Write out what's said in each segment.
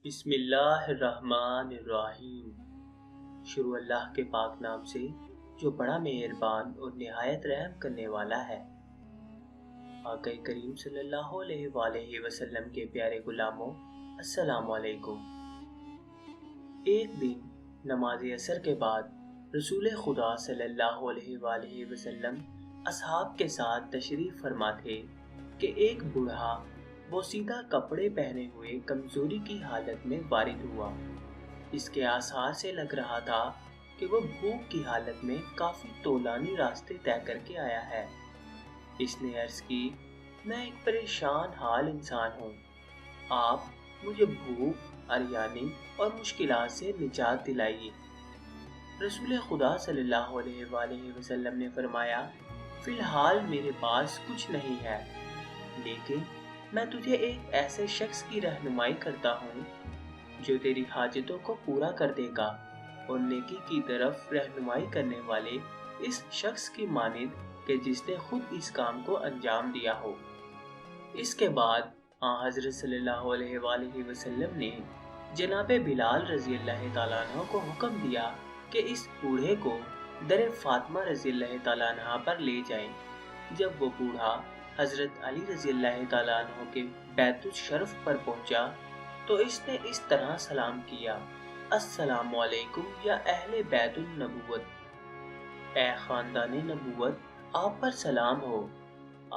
بسم اللہ الرحمن الرحیم۔ شروع اللہ کے پاک نام سے جو بڑا مہربان اور نہایت رحم کرنے والا ہے۔ آقا کریم صلی اللہ علیہ وآلہ وسلم کے پیارے غلاموں، السلام علیکم۔ ایک دن نماز عصر کے بعد رسول خدا صلی اللہ علیہ وآلہ وسلم اصحاب کے ساتھ تشریف فرما تھے کہ ایک بوڑھا بوسیدہ کپڑے پہنے ہوئے کمزوری کی حالت میں وارد ہوا۔ اس کے آثار سے لگ رہا تھا کہ وہ بھوک کی حالت میں کافی طولانی راستے طے کر کے آیا ہے۔ اس نے عرض کی، میں ایک پریشان حال انسان ہوں، آپ مجھے بھوک، عریانی اور مشکلات سے نجات دلائیے۔ رسول خدا صلی اللہ علیہ وآلہ وسلم نے فرمایا، فی الحال میرے پاس کچھ نہیں ہے، لیکن میں تجھے ایک ایسے شخص کی رہنمائی کرتا ہوں جو تیری حاجتوں کو پورا کر دے گا، اور نیکی کی طرف رہنمائی کرنے والے اس شخص کی مانند کہ جس نے خود اس کام کو انجام دیا ہو۔ اس کے بعد حضرت صلی اللہ علیہ وآلہ وسلم نے جناب بلال رضی اللہ تعالیٰ عنہ کو حکم دیا کہ اس بوڑھے کو در فاطمہ رضی اللہ تعالیٰ عنہ پر لے جائیں۔ جب وہ بوڑھا حضرت علی رضی اللہ تعالیٰ عنہ کے بیت الشرف پر پہنچا تو اس نے اس طرح سلام کیا، السلام علیکم یا اہل بیت النبوت، اے خاندان نبوت آپ پر سلام ہو۔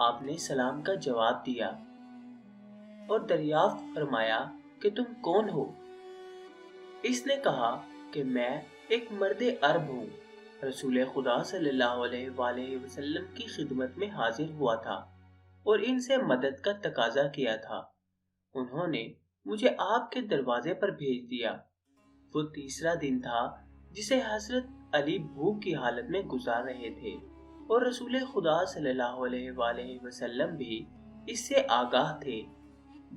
آپ نے سلام کا جواب دیا اور دریافت فرمایا کہ تم کون ہو؟ اس نے کہا کہ میں ایک مرد عرب ہوں، رسول خدا صلی اللہ علیہ وآلہ وسلم کی خدمت میں حاضر ہوا تھا اور ان سے مدد کا تقاضا کیا تھا۔ انہوں نے مجھے آپ کے دروازے پر بھیج دیا۔ وہ تیسرا دن تھا جسے حضرت علی بھوک کی حالت میں گزار رہے تھے، اور رسول خدا صلی اللہ علیہ وآلہ وسلم بھی اس سے آگاہ تھے۔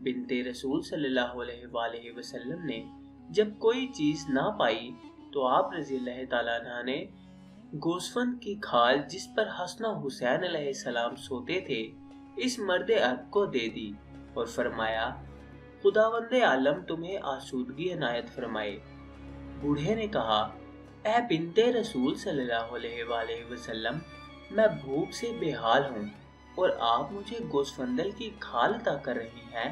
بنت رسول صلی اللہ علیہ وآلہ وسلم نے جب کوئی چیز نہ پائی تو آپ رضی اللہ تعالیٰ عنہ نے گوسفند کی کھال جس پر حسن و حسین علیہ السلام سوتے تھے اس مرد عرب کو دے دی اور فرمایا، خداوند عالم تمہیں آسودگی عنایت فرمائے۔ بوڑھے نے کہا، اے بنت رسول صلی اللہ علیہ وآلہ وسلم، میں بھوک سے بے حال ہوں اور آپ مجھے گوسفندل کی کھال عطا کر رہی ہیں۔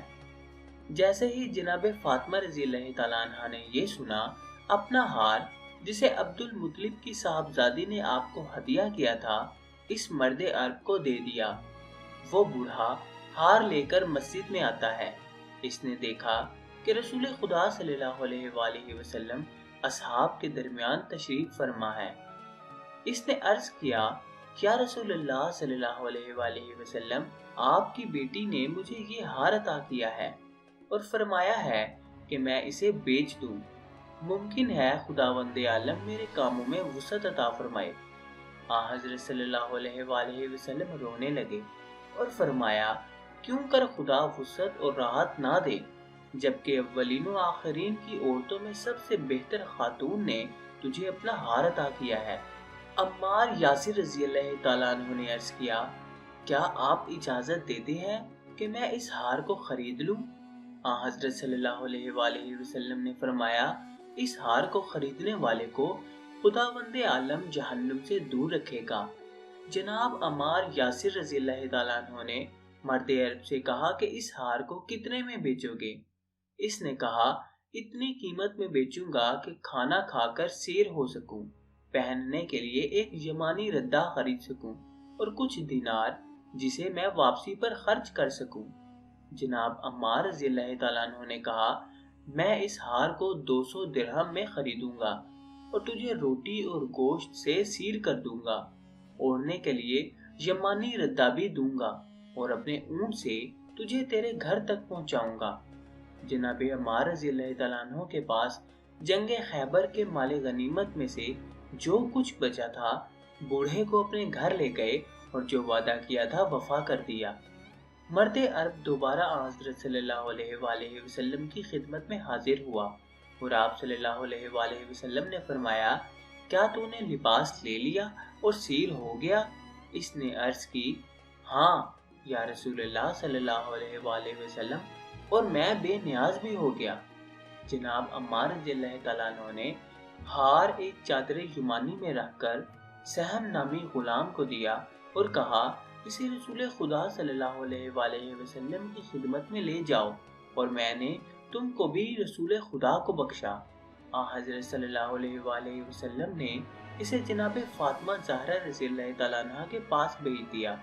جیسے ہی جناب فاطمہ رضی اللہ تعالیٰ عنہ نے یہ سنا، اپنا ہار جسے عبد المطلب کی صاحبزادی نے آپ کو ہدیہ کیا تھا اس مرد عرب کو دے دیا۔ وہ بوڑھا ہار لے کر مسجد میں آتا ہے۔ اس نے دیکھا کہ رسول خدا صلی اللہ علیہ وآلہ وسلم اصحاب کے درمیان تشریف فرما ہے۔ اس نے عرض کیا، کیا رسول اللہ صلی اللہ علیہ وآلہ وسلم، آپ کی بیٹی نے مجھے یہ ہار عطا کیا ہے اور فرمایا ہے کہ میں اسے بیچ دوں، ممکن ہے خداوند عالم میرے کاموں میں وسعت عطا فرمائے۔ حضرت صلی اللہ علیہ وآلہ وسلم رونے لگے اور فرمایا، کیوں کر خدا وسعت اور راحت نہ دے، جبکہ اولین و آخرین کی عورتوں میں سب سے بہتر خاتون نے تجھے اپنا ہار عطا کیا ہے۔ عمار یاسر رضی اللہ تعالیٰ عنہ نے عرض کیا، کیا آپ اجازت دیتے ہیں کہ میں اس ہار کو خرید لوں؟ حضرت صلی اللہ علیہ وآلہ وسلم نے فرمایا، اس ہار کو خریدنے والے کو خداوند عالم جہنم سے دور رکھے گا۔ جناب عمار یاسر رضی اللہ تعالیٰ عنہ نے مرد عرب سے کہا کہ اس ہار کو کتنے میں بیچو گے؟ اس نے کہا، اتنی قیمت میں بیچوں گا کہ کھانا کھا کر سیر ہو سکوں، پہننے کے لیے ایک یمانی ردہ خرید سکوں اور کچھ دینار جسے میں واپسی پر خرچ کر سکوں۔ جناب عمار رضی اللہ تعالیٰ عنہ نے کہا، میں اس ہار کو 200 درہم میں خریدوں گا اور تجھے روٹی اور گوشت سے سیر کر دوں گا، اوڑھنے کے لیے یمانی ردہ بھی دوں گا اور اپنے اونٹ سے تجھے تیرے گھر تک پہنچاؤں گا۔ جناب عمار رضی اللہ تعالیٰ عنہ کے پاس جنگ خیبر کے مال غنیمت میں سے جو کچھ بچا تھا بوڑھے کو اپنے گھر لے گئے اور جو وعدہ کیا تھا وفا کر دیا۔ مرد عرب دوبارہ حضرت صلی اللہ علیہ وآلہ وسلم کی خدمت میں حاضر ہوا اور آپ صلی اللہ علیہ وآلہ وسلم نے فرمایا، کیا تو نے لباس لے لیا اور سیر ہو گیا؟ اس نے عرض کی، ہاں یا رسول اللہ صلی اللہ علیہ وآلہ وسلم، اور میں بے نیاز بھی ہو گیا۔ جناب عمار رضی اللہ تعالیٰ عنہ نے ہار ایک چادر یمانی میں رکھ کر سہم نامی غلام کو دیا اور کہا اسے رسول خدا صلی اللہ علیہ وآلہ وسلم کی خدمت میں لے جاؤ اور میں نے تم کو بھی رسول خدا کو بخشا۔ حضرت صلی اللہ علیہ وآلہ وسلم نے اسے جناب فاطمہ زہرا رضی اللہ تعالیٰ عنہ کے پاس بھیج دیا۔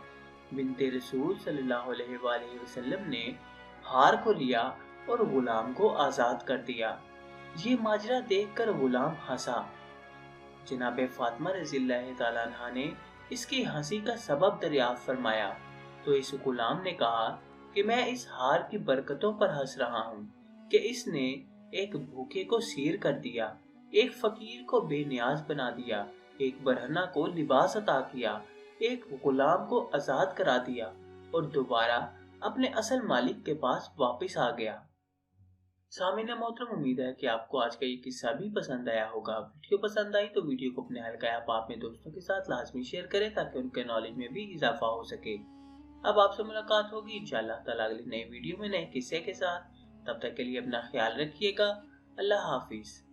بنت رسول صلی اللہ علیہ وآلہ وسلم نے ہار کو لیا اور غلام کو آزاد کر دیا۔ یہ ماجرا دیکھ کر غلام ہنسا۔ جناب فاطمہ رضی اللہ تعالیٰ عنہ نے اس کی ہنسی کا سبب دریافت فرمایا تو اس غلام نے کہا کہ میں اس ہار کی برکتوں پر ہنس رہا ہوں کہ اس نے ایک بھوکے کو سیر کر دیا، ایک فقیر کو بے نیاز بنا دیا، ایک برہنہ کو لباس عطا کیا، ایک غلام کو آزاد کرا دیا اور دوبارہ اپنے اصل مالک کے پاس واپس آ گیا۔ سامعین محترم، امید ہے کہ آپ کو آج کا یہ قصہ بھی پسند آیا ہوگا۔ ویڈیو پسند آئی تو ویڈیو کو اپنے حلقہ احباب میں دوستوں کے ساتھ لازمی شیئر کریں تاکہ ان کے نالج میں بھی اضافہ ہو سکے۔ اب آپ سے ملاقات ہوگی انشاءاللہ تعالیٰ اگلی نئی ویڈیو میں نئے قصے کے ساتھ۔ تب تک کے لیے اپنا خیال رکھیے گا۔ اللہ حافظ۔